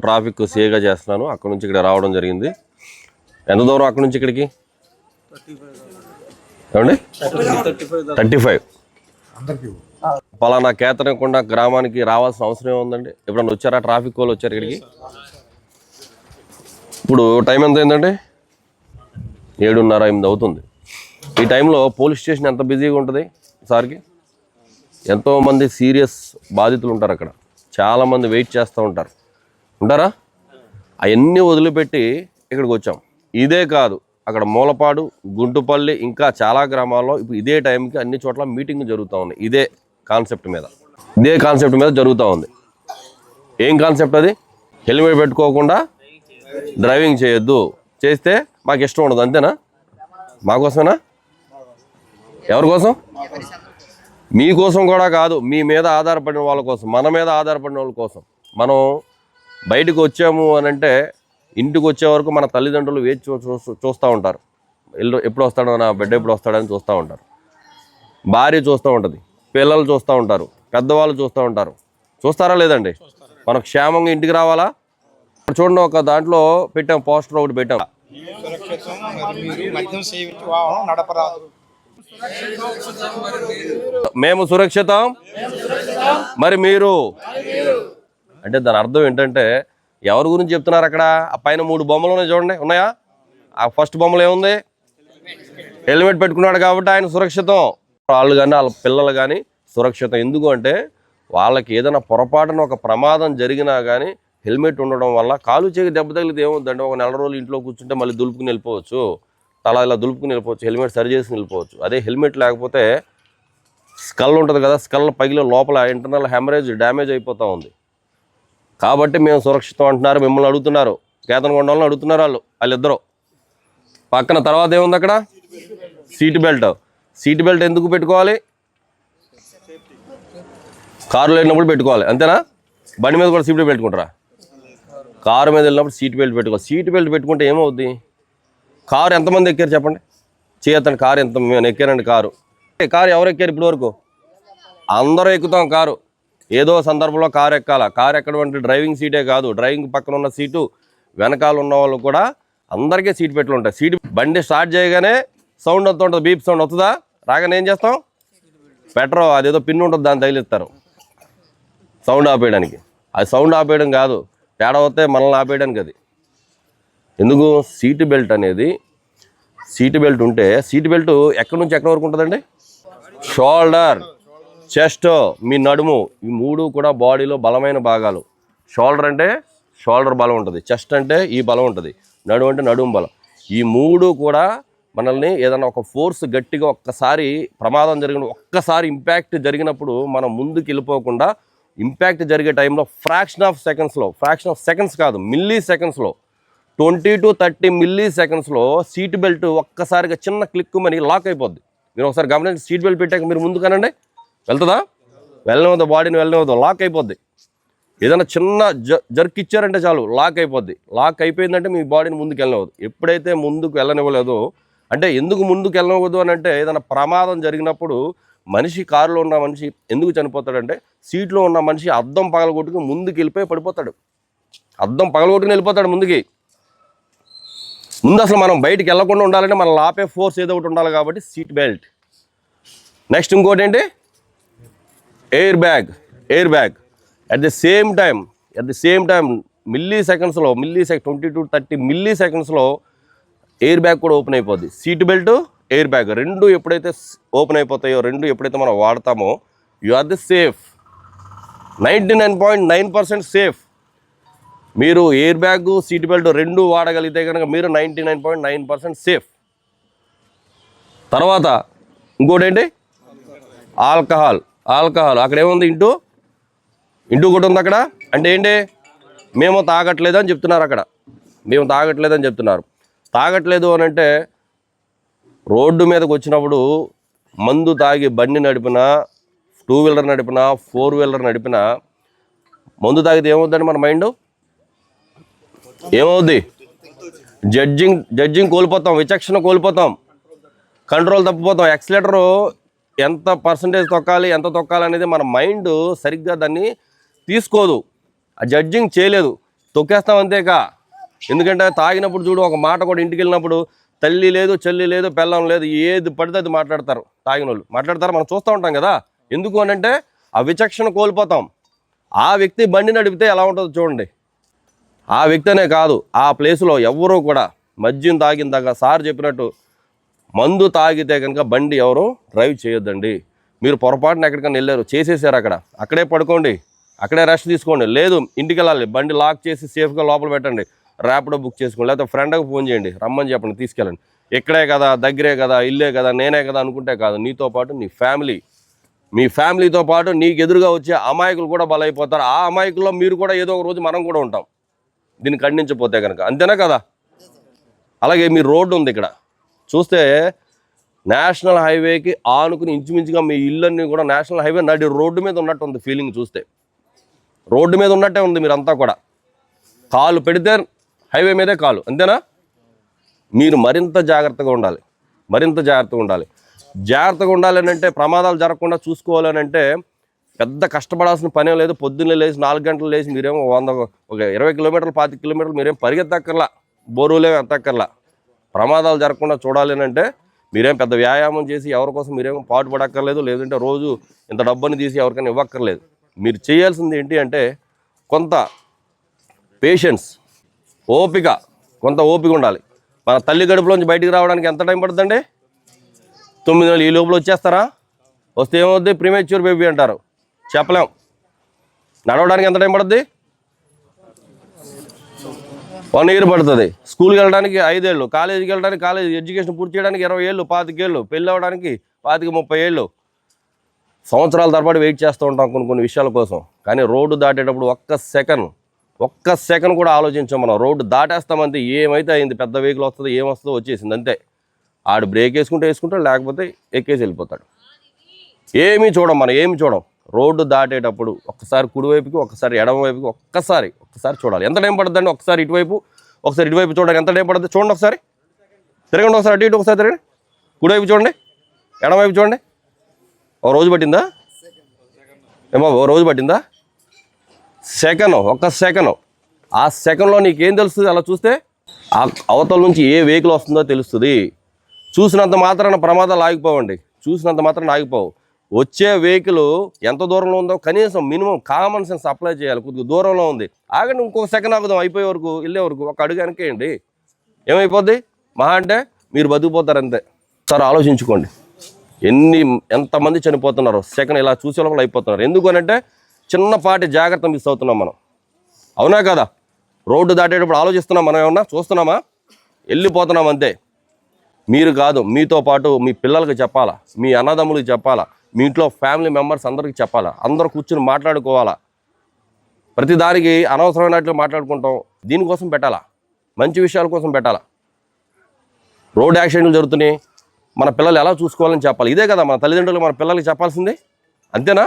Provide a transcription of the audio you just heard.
Traffic సేగా చేస్తున్నాను. అక్కడ నుంచి ఇక్కడ రావడం జరిగింది. ఎంత దూరం అక్కడ నుంచి ఇక్కడికి? ఏమండి 35. పలానా కేతనకొండ గ్రామానికి రావాల్సిన అవసరం ఏముందండి? ఎప్పుడన్నా వచ్చారా? ట్రాఫిక్ వాళ్ళు వచ్చారు ఇక్కడికి. ఇప్పుడు టైం ఎంత అయిందండి? 7:30, 8 అవుతుంది. ఈ టైంలో పోలీస్ స్టేషన్ ఎంత బిజీగా ఉంటుంది సార్కి. ఎంతోమంది సీరియస్ బాధితులు ఉంటారు అక్కడ. చాలామంది వెయిట్ చేస్తూ ఉంటారా? అవన్నీ వదిలిపెట్టి ఇక్కడికి వచ్చాం. ఇదే కాదు, అక్కడ మూలపాడు, గుంటుపల్లి, ఇంకా చాలా గ్రామాల్లో ఇప్పుడు ఇదే టైంకి అన్ని చోట్ల మీటింగ్ జరుగుతూ ఉన్నాయి. ఇదే కాన్సెప్ట్ మీద జరుగుతూ ఉంది. ఏం కాన్సెప్ట్ అది? హెల్మెట్ పెట్టుకోకుండా డ్రైవింగ్ చేయొద్దు. చేస్తే మాకు ఇష్టం ఉండదు. అంతేనా? మాకోసమేనా? ఎవరి కోసం? మీకోసం కూడా కాదు, మీ మీద ఆధారపడిన వాళ్ళ కోసం, మన మీద ఆధారపడిన వాళ్ళ కోసం. మనం బయటకు వచ్చాము అని అంటే ఇంటికి వచ్చే వరకు మన తల్లిదండ్రులు వేచి చూస్తూ ఉంటారు. ఎప్పుడు వస్తాడో, నా బిడ్డ ఎప్పుడు వస్తాడని చూస్తూ ఉంటారు. భార్య చూస్తూ ఉంటుంది, పిల్లలు చూస్తూ ఉంటారు, పెద్దవాళ్ళు చూస్తూ ఉంటారు. చూస్తారా లేదండి? మనం క్షేమంగా ఇంటికి రావాలా? చూడండి, ఒక దాంట్లో పెట్టాం, పోస్టర్ ఒకటి పెట్టాం. మేము సురక్షితం, మరి మీరు అంటే దాని అర్థం ఏంటంటే ఎవరి గురించి చెప్తున్నారు అక్కడ? ఆ పైన 3 బొమ్మలు ఉన్నాయి చూడండి, ఉన్నాయా? ఆ ఫస్ట్ బొమ్మలు ఏముంది? హెల్మెట్ పెట్టుకున్నాడు కాబట్టి ఆయన సురక్షితం. వాళ్ళు కానీ వాళ్ళ పిల్లలు కానీ సురక్షితం. ఎందుకు అంటే వాళ్ళకి ఏదైనా పొరపాటున ఒక ప్రమాదం జరిగినా కానీ హెల్మెట్ ఉండడం వల్ల కాలు చేయి దెబ్బ తగిలితే ఏమవుతుందంటే ఒక 4 రోజులు ఇంట్లో కూర్చుంటే మళ్ళీ దులుపుకుని వెళ్ళిపోవచ్చు. తల ఇలా దులుపుకుని వెళ్ళిపోవచ్చు, హెల్మెట్ సరి చేసుకుని వెళ్ళిపోవచ్చు. అదే హెల్మెట్ లేకపోతే స్కల్ ఉంటుంది కదా, స్కల్ పగిలి లోపల ఇంటర్నల్ హెమరేజ్ డ్యామేజ్ అయిపోతూ ఉంది. కాబట్టి మేము సురక్షితం అంటున్నారు. మిమ్మల్ని అడుగుతున్నారు, కేతనకొండ వాళ్ళని అడుగుతున్నారు వాళ్ళిద్దరూ. పక్కన తర్వాత ఏముంది అక్కడ? Seat belt. సీట్ బెల్ట్ ఎందుకు పెట్టుకోవాలి? కారులో వెళ్ళినప్పుడు పెట్టుకోవాలి, అంతేనా? బండి మీద కూడా సీట్ బెల్ట్ పెట్టుకుంటారా? కారు మీద వెళ్ళినప్పుడు సీట్ బెల్ట్ పెట్టుకోవాలి. సీట్ బెల్ట్ పెట్టుకుంటే ఏమవుద్ది? కారు ఎంతమంది ఎక్కారు చెప్పండి? చేయొద్దండి. కారు ఎంత నేను ఎక్కానండి. కారు ఎవరు ఎక్కారు ఇప్పటి వరకు? అందరూ ఎక్కుతాం కారు. ఏదో సందర్భంలో కారు ఎక్కాల. కారు ఎక్కడం అంటే డ్రైవింగ్ సీటే కాదు, డ్రైవింగ్ పక్కన ఉన్న సీటు, వెనకాల ఉన్న వాళ్ళు కూడా అందరికీ సీట్ బెల్ట్లు ఉంటాయి. బండి స్టార్ట్ చేయగానే సౌండ్ వస్తూ ఉంటుంది, బీప్ సౌండ్ వస్తుందా? రాగానే ఏం చేస్తాం? పెట్టరు, అదేదో పిన్ ఉంటుంది, దాన్ని తగిలిస్తారు సౌండ్ ఆపేయడానికి. అది సౌండ్ ఆపేయడం కాదు, తేడా వస్తే మనల్ని ఆపేయడానికి. అది ఎందుకు? సీట్ బెల్ట్ అనేది, సీట్ బెల్ట్ ఉంటే సీట్ బెల్ట్ ఎక్కడి నుంచి ఎక్కడి వరకు ఉంటుందండి? షోల్డర్, చెస్ట్, మీ నడుము, ఈ 3 కూడా బాడీలో బలమైన భాగాలు. షోల్డర్ అంటే షోల్డర్ బలం ఉంటుంది, చెస్ట్ అంటే ఈ బలం ఉంటుంది, నడుము అంటే నడుము బలం. ఈ 3 కూడా మనల్ని ఏదైనా ఒక ఫోర్స్ గట్టిగా ఒక్కసారి ప్రమాదం ఒక్కసారి ఇంపాక్ట్ జరిగినప్పుడు మనం ముందుకు వెళ్ళిపోకుండా ఇంపాక్ట్ జరిగే టైంలో ఫ్రాక్షన్ ఆఫ్ సెకండ్స్ కాదు, మిల్లీ సెకండ్స్లో, 20 to 30 మిల్లీ సెకండ్స్లో సీట్ బెల్ట్ ఒక్కసారిగా చిన్న క్లిక్ మని లాక్ అయిపోద్ది. మీరు ఒకసారి గమనించి, సీట్ బెల్ట్ పెట్టాక మీరు ముందు కానండి, వెళ్తుందా? వెళ్ళనివ్వదు, బాడీని వెళ్ళనివ్వదు, లాక్ అయిపోద్ది. ఏదైనా చిన్న జర్క్ ఇచ్చారంటే చాలు లాక్ అయిపోద్ది. లాక్ అయిపోయిందంటే మీ బాడీని ముందుకు వెళ్ళనివ్వదు. ఎప్పుడైతే ముందుకు వెళ్ళనివ్వలేదో, అంటే ఎందుకు ముందుకు వెళ్ళనివ్వదు అని అంటే ఏదైనా ప్రమాదం జరిగినప్పుడు మనిషి, కారులో ఉన్న మనిషి ఎందుకు చనిపోతాడంటే సీట్లో ఉన్న మనిషి అద్దం పగలగొట్టుకుని ముందుకు వెళ్ళిపోయి పడిపోతాడు. అద్దం పగలగొట్టుకుని వెళ్ళిపోతాడు ముందుకి. ముందు అసలు మనం బయటికి వెళ్ళకుండా ఉండాలంటే మనం ఆపే ఫోర్స్ ఏదో ఒకటి ఉండాలి, కాబట్టి సీట్ బెల్ట్. నెక్స్ట్ ఇంకోటి ఏంటి? Air bag. At the same time milli సెకండ్స్లో 20 to 30 మిల్లీ సెకండ్స్లో ఎయిర్ బ్యాగ్ కూడా ఓపెన్ అయిపోద్ది. సీట్ బెల్ట్, ఎయిర్ బ్యాగ్ 2 ఎప్పుడైతే ఓపెన్ అయిపోతాయో, 2 ఎప్పుడైతే మనం వాడతామో, you are the safe. 99.9% safe. మీరు ఎయిర్ బ్యాగ్, సీట్ బెల్ట్ 2 వాడగలిగితే కనుక మీరు 99.9% సేఫ్. తర్వాత ఇంకోటి ఏంటి? ఆల్కహాల్. అక్కడ ఏముంది? ఇంటూ కూడా ఉంది అక్కడ. అంటే ఏంటి? మేము తాగట్లేదు అని చెప్తున్నారు అక్కడ. తాగట్లేదు అని అంటే రోడ్డు మీదకి వచ్చినప్పుడు మందు తాగి బండి నడిపినా, 2 వీలర్ నడిపినా, 4 వీలర్ నడిపినా, మందు తాగితే ఏమవుతుందండి? మన మైండ్ ఏమవుద్ది? జడ్జింగ్ కోల్పోతాం, విచక్షణ కోల్పోతాం, కంట్రోల్ తప్పిపోతాం. యాక్సిలేటరు ఎంత పర్సంటేజ్ తొక్కాలి, ఎంత తొక్కాలి అనేది మన మైండ్ సరిగ్గా దాన్ని తీసుకోదు. ఆ జడ్జింగ్ చేయలేదు. తొక్కేస్తాం అంతేకా. ఎందుకంటే తాగినప్పుడు చూడు, ఒక మాట కూడా ఇంటికి వెళ్ళినప్పుడు తల్లి లేదు, చెల్లి లేదు, పెళ్ళం లేదు, ఏది పడితే అది మాట్లాడతారు. తాగిన వాళ్ళు మాట్లాడతారు, మనం చూస్తూ ఉంటాం కదా. ఎందుకు అని అంటే ఆ విచక్షణ కోల్పోతాం. ఆ వ్యక్తి బండి నడిపితే ఎలా ఉంటుందో చూడండి. ఆ వ్యక్తి అనే కాదు, ఆ ప్లేస్లో ఎవరూ కూడా మద్యం తాగిందాక సార్ చెప్పినట్టు మందు తాగితే కనుక బండి ఎవరు డ్రైవ్ చేయొద్దండి. మీరు పొరపాటున ఎక్కడికైనా వెళ్ళారు, చేసేసారు, అక్కడే పడుకోండి, అక్కడే రెస్ట్ తీసుకోండి. లేదు ఇంటికి వెళ్ళాలి, బండి లాక్ చేసి సేఫ్గా లోపల పెట్టండి, ర్యాపిడో బుక్ చేసుకోండి, లేకపోతే ఫ్రెండ్కి ఫోన్ చేయండి, రమ్మని చెప్పండి, తీసుకెళ్ళండి. ఇక్కడే కదా, దగ్గరే కదా, ఇల్లే కదా, నేనే కదా అనుకుంటే కాదు. నీతో పాటు నీ ఫ్యామిలీ, మీ ఫ్యామిలీతో పాటు నీకు ఎదురుగా వచ్చే అమాయకులు కూడా బలైపోతారు. ఆ అమాయకుల్లో మీరు కూడా ఏదో ఒక రోజు మనం కూడా ఉంటాం, దీన్ని ఖండించకపోతే కనుక. అంతేనా కదా? అలాగే మీ రోడ్డు ఉంది ఇక్కడ చూస్తే, నేషనల్ హైవేకి ఆనుకుని ఇంచుమించుగా మీ ఇళ్ళన్నీ కూడా నేషనల్ హైవే నడి రోడ్డు మీద ఉన్నట్టు ఉంది ఫీలింగ్. చూస్తే రోడ్డు మీద ఉన్నట్టే ఉంది. మీరంతా కూడా కాలు పెడితే హైవే మీదే కాలు, అంతేనా? మీరు మరింత జాగ్రత్తగా ఉండాలి, మరింత జాగ్రత్తగా ఉండాలి. జాగ్రత్తగా ఉండాలని అంటే, ప్రమాదాలు జరగకుండా చూసుకోవాలని అంటే పెద్ద కష్టపడాల్సిన పనే లేదు. పొద్దున్నే లేచి 4 గంటలు లేచి మీరేమో 20 కిలోమీటర్లు 25 కిలోమీటర్లు మీరేం పరిగెత్తక్కర్లా, బోరులేం ఎత్తక్కర్లా. ప్రమాదాలు జరగకుండా చూడాలి అని అంటే మీరేం పెద్ద వ్యాయామం చేసి ఎవరి కోసం మీరేమో పాటు పడక్కర్లేదు, లేదంటే రోజు ఇంత డబ్బుని తీసి ఎవరికైనా ఇవ్వక్కర్లేదు. మీరు చేయాల్సింది ఏంటి అంటే కొంత పేషెన్స్, ఓపిక, కొంత ఓపిక ఉండాలి. మన తల్లి గడుపులోంచి బయటికి రావడానికి ఎంత టైం పడుతుందండి? 9 నెలలు. ఈ లోపల వచ్చేస్తారా? వస్తే ఏమవుద్ది? ప్రీమేచ్యూర్ బేబీ అంటారు, చెప్పలేం. నడవడానికి ఎంత టైం పడుద్ది? 1 ఇయర్ పడుతుంది. స్కూల్కి వెళ్ళడానికి 5 ఏళ్ళు, కాలేజీకి వెళ్ళడానికి, కాలేజ్ ఎడ్యుకేషన్ పూర్తి చేయడానికి 20 ఏళ్ళు, 25 ఏళ్ళు, పెళ్ళి అవ్వడానికి 25-30 ఏళ్ళు. సంవత్సరాల తరబడి వెయిట్ చేస్తూ ఉంటాం కొన్ని విషయాల కోసం. కానీ రోడ్డు దాటేటప్పుడు ఒక్క సెకండ్ కూడా ఆలోచించాం మనం. రోడ్డు దాటేస్తామంతే, ఏమైతే అయింది, పెద్ద వెహికల్ వస్తుందో ఏమొస్తుందో వచ్చేసింది అంతే. ఆడు బ్రేక్ వేసుకుంటాడు, లేకపోతే ఎక్కేసి వెళ్ళిపోతాడు. ఏమీ చూడం. రోడ్డు దాటేటప్పుడు ఒక్కసారి కుడివైపుకి, ఒక్కసారి ఎడమవైపుకి, ఒక్కసారి చూడాలి. ఎంత టైం పడుతుందండి? ఒకసారి ఇటువైపు, ఒకసారి ఇటువైపు చూడడానికి ఎంత టైం పడుతుంది చూడండి. ఒకసారి తిరగండి, ఒకసారి అటు ఇటు ఒకసారి తిరగండి. కుడివైపు చూడండి, ఎడమవైపు చూడండి. ఓ రోజు పట్టిందా ఏమో? ఓ రోజు పట్టిందా? ఒక్క సెకండ్. ఆ సెకండ్లో నీకేం తెలుస్తుంది? అలా చూస్తే ఆ అవతల నుంచి ఏ వెహికల్ వస్తుందో తెలుస్తుంది. చూసినంత మాత్రాన ప్రమాదాలు ఆగిపోవు. వచ్చే వెహికల్ ఎంత దూరంలో ఉందో కనీసం మినిమం కామన్ సెన్స్ అప్లై చేయాలి. కొద్దిగా దూరంలో ఉంది, ఆగండి, ఇంకొక సెకండ్ ఆగుదాం, అయిపోయే వరకు, వెళ్ళే వరకు ఒక అడుగు వెనకేయండి. ఏమైపోద్ది? మహా అంటే మీరు బతికిపోతారు అంతే. సార్ ఆలోచించుకోండి, ఎంతమంది చనిపోతున్నారు సెకండ్ ఇలా చూసే లోపల అయిపోతున్నారు. ఎందుకు అని అంటే చిన్నపాటి జాగ్రత్త మిస్ అవుతున్నాం మనం, అవునా కదా? రోడ్డు దాటేటప్పుడు ఆలోచిస్తున్నాం మనం, ఏమన్నా చూస్తున్నామా? వెళ్ళిపోతున్నాం అంతే. మీరు కాదు, మీతో పాటు మీ పిల్లలకి చెప్పాలా, మీ అన్నదమ్ములకి చెప్పాలా, మీ ఇంట్లో ఫ్యామిలీ మెంబర్స్ అందరికీ చెప్పాలా, అందరూ కూర్చుని మాట్లాడుకోవాలా. ప్రతిదానికి అనవసరమైనట్లు మాట్లాడుకుంటాం, దీనికోసం పెట్టాలా, మంచి విషయాల కోసం పెట్టాలా. రోడ్ యాక్సిడెంట్లు జరుగుతున్నాయి, మన పిల్లలు ఎలా చూసుకోవాలని చెప్పాలి. ఇదే కదా మన తల్లిదండ్రులు మన పిల్లలకి చెప్పాల్సింది, అంతేనా?